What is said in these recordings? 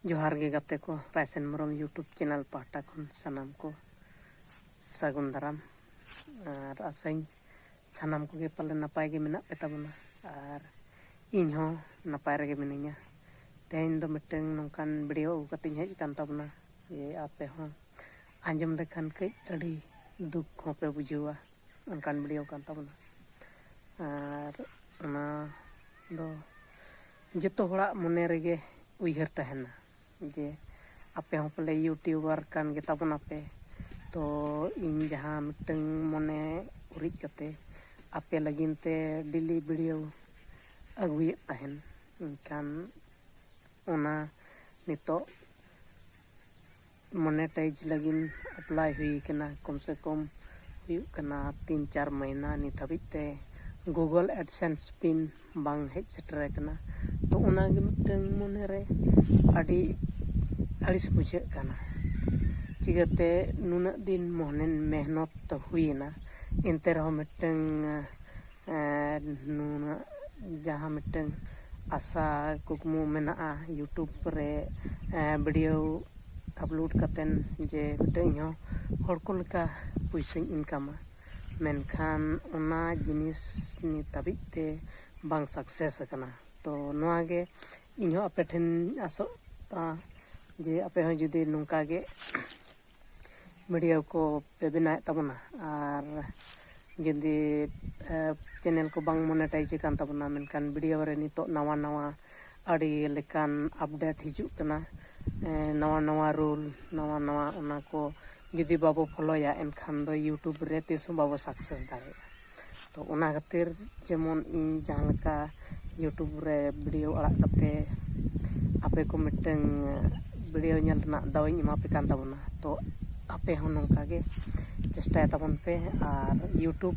जोहार गे गाते को रायसेन मरम यूट्यूब चैनल पाहटा खन सानाम को सागुन दाराम और आसाई सानाम को पाले नपाय गे मेना पे ताबोना और इन हो नपाय रगे मिनिया तेहन दो मिटeng नोंकान वीडियो कतिं हेज कान ताबोना ये आपे हो आंजम लेखान कई अड़ी दुख हो पे बुझुआ उनकान वीडियो कान ताबोना और ना दो जतो होड़ा मने रगे उइहर तहना जे आपे हो पले यूट्यूबर कान गे ताबोना पे तो इन जहाँ मिटeng मने उरिज कते आपे लगिन ते डेली वीडियो अगुए तहन कान ओना नितो मोनेटाइज लगिन अप्लाई हुई कना कम से कम हुई कना 3-4 महीना नित हबिते गूगल एडसेंस पिन बांग हेज सेटर कना तो ओना गे मिटeng मने रे अड़ी अड़िस बुझे कना चिगते नुना दिन मोहनेन मेहनत तो हुईना इनते रहो मिटeng नुना जहाँ मिटeng आशा कुकमु मेना यूट्यूब रे वीडियो अपलोड कतेन जे मिटeng हो हड़को लेका पैसा इनकामा मेनखान ओना जिनिस नि तबिते बांग सक्सेस कना तो नोआ गे इन हो आपे ठेन आसोता जे आपे हो जुदी नुंका गे वीडियो को पे बनाए ताबोना और जुदी चैनल को बांग मोनेटाइज कान ताबोना मेनखान वीडियो रे नितो नवा नवा अड़ी लेकान अपडेट हिजु कना नवा नवा रूल नवा नवा ओना को जुदी बाबो फॉलोया एनखान दो यूट्यूब रे तिस बाबो सक्सेस दाड़े तो ओना खातिर जेमन इन जहां लेका यूट्यूब रे वीडियो अड़ा कते आपे को मिटeng वीडियो ñel na dawiñ एमा पे कान ताबोना तो आपे हो नोंका गे चेष्टा ताबोन पे और यूट्यूब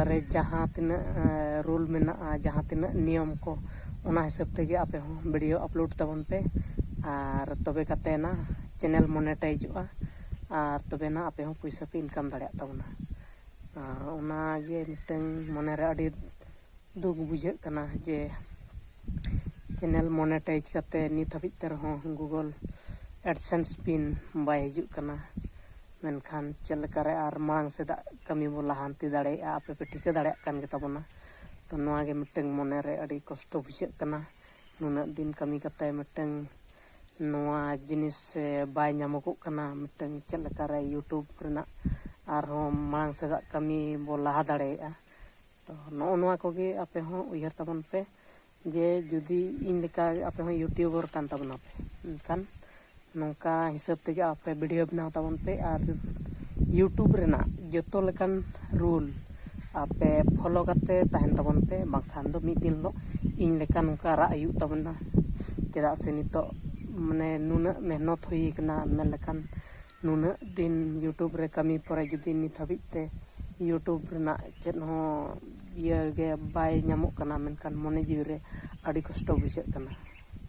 रे जहां तिना रूल मेना जहां तिना नियम को ओना हिसाब तेगे आपे हो वीडियो अपलोड ताबोन पे और तबे कते ना चैनल मोनेटाइजोआ और तबे ना आपे हो पैसा पे इनकम दाड़े ताबोना ओना गे मिटeng मने रे अड़ी दुख बुझे कना जे चैनल मोनेटाइज करते नित हबित ते रहो गूगल एडसेंस पिन बाय हिजु कना मेनखान चलकारे और मांग से कमी बो लहांती दाड़े आपे पे ठिका दाड़े कान गे ताबोना तो नोआ गे मिटeng मने रे अड़ी कष्ट बुझे कना नुना दिन कमी कते मिटeng नोआ जिनिस बाय नामको कना मिटeng चलकारे यूट्यूब रेना और हो मांग से कमी बो लहा दाड़े तो नोआ को गे आपे हो उयहर ताबोन पे जे जुदी इन लेका आपे हो यूट्यूबर कान ताबोना पे एनखान नोंका हिसाब तेगे आपे वीडियो बनाव ताबोन पे और यूट्यूब रेना जतो लेकान रूल आपे फॉलो करते तहन ताबोन पे बाखान दो मिद दिन लो इन लेका नोंका रा आयु ताबोना चेदा से नितो माने नुना मेहनत हुई कना मेन लेकान नुना दिन यूट्यूब रे कमी परे जुदी नित हबिते यूट्यूब रेना चेद हो ये गे बाय नामो कना मेनखान मने जीव रे अड़ी कष्ट बुझे कना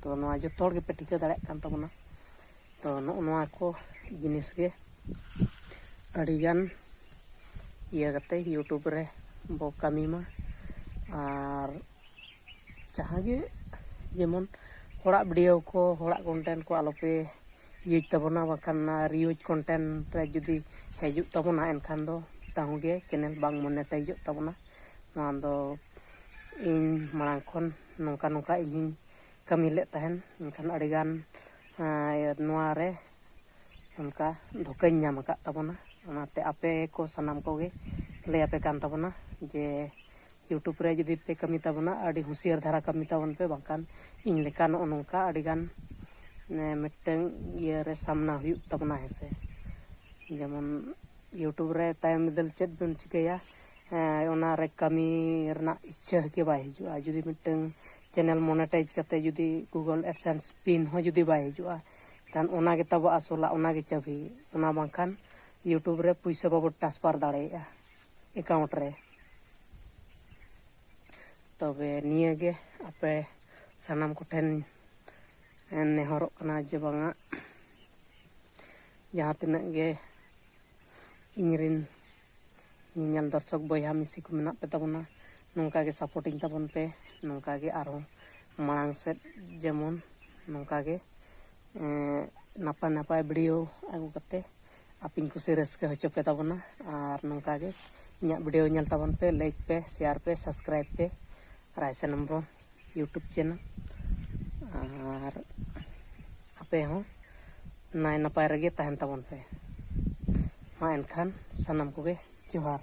तो नोआ जतो हर गे पे ठिका दाड़े कान ताबोना तो नोआ को जिनिस गे अड़ी गान ये कते यूट्यूब रे बो कमी मा और जहाँ गे जेमन होड़ा वीडियो को होड़ा कंटेंट को आलोपे यूज ताबोना बाखान रियूज कंटेंट रे जुदी हेजु ताबोना एनखान दो ताहु गे चैनल बांग मोनेटाइज ताबोना नोआ दो इन मांग खन नोंका नोंका इन कमी ले तहन एनखान अड़ी गान नोआ रे उनका धोकाñ नाम का ताबोना ओनाते आपे को सनाम को गे ले आपे कान ताबोना जे यूट्यूब रे जुदी पे कमी ताबोना अड़ी हुसियार धारा कमी ताबोन पे बाखान इन लेका नोंका अड़ी गान मिटeng ये रे सामना हुई ताबोना हेसे जेमन यूट्यूब रे तायम दल चेद बन चिकया ओना रे कमी रना इच्छा के बाय हिजुआ जुदी मिटeng चैनल मोनेटाइज करते जुदी गूगल एडसेंस पिन हो जुदी बाय हिजुआ कान ओना गे तब आसोला ओना गे चाबी ओना बाखान यूट्यूब रे पैसा बाबो ट्रांसफर दाड़े अकाउंट रे तबे निये गे आपे सनाम को ठेन नेहरो कना जे बांगा जहाँ तिना गे इनरिन नियल दर्शक बया मिसी को मेना पे ताबोना नोंका गे सपोर्टिंग ताबोन पे नोंका गे आरो मांग से जेमन नोंका गे ᱱᱟᱯᱟᱭ ᱱᱟᱯᱟᱭ ᱵᱷᱤᱰᱤᱭᱳ ᱟᱹᱜᱩ ᱠᱟᱛᱮ ᱟᱯᱮᱧ ᱠᱩᱥᱤ ᱨᱟᱹᱥᱠᱟᱹ ᱦᱚᱪᱚ ᱯᱮ ᱛᱟᱵᱚᱱᱟ ᱟᱨ ᱱᱚᱝᱠᱟ ᱜᱮ ᱤᱧᱟᱹᱜ ᱵᱷᱤᱰᱤᱭᱳ ᱧᱮᱞ ᱛᱟᱵᱚᱱ ᱯᱮ, ᱞᱟᱭᱤᱠ ᱯᱮ, ᱥᱮᱭᱟᱨ ᱯᱮ, ᱥᱟᱵᱥᱠᱨᱟᱭᱤᱵ ᱯᱮ ᱨᱟᱭᱥᱟ ᱦᱮᱢᱵᱨᱚᱢ ᱤᱭᱩᱴᱩᱵᱽ ᱪᱮᱱᱮᱞ। ᱟᱨ ᱟᱯᱮ ᱦᱚᱸ ᱱᱟᱭ ᱱᱟᱯᱟᱭ ᱨᱮᱜᱮ ᱛᱟᱦᱮᱱ ᱛᱟᱵᱚᱱ ᱯᱮ। ᱢᱟ ᱮᱱᱠᱷᱟᱱ ᱥᱟᱱᱟᱢ ᱠᱚᱜᱮ ᱡᱚᱦᱟᱨ।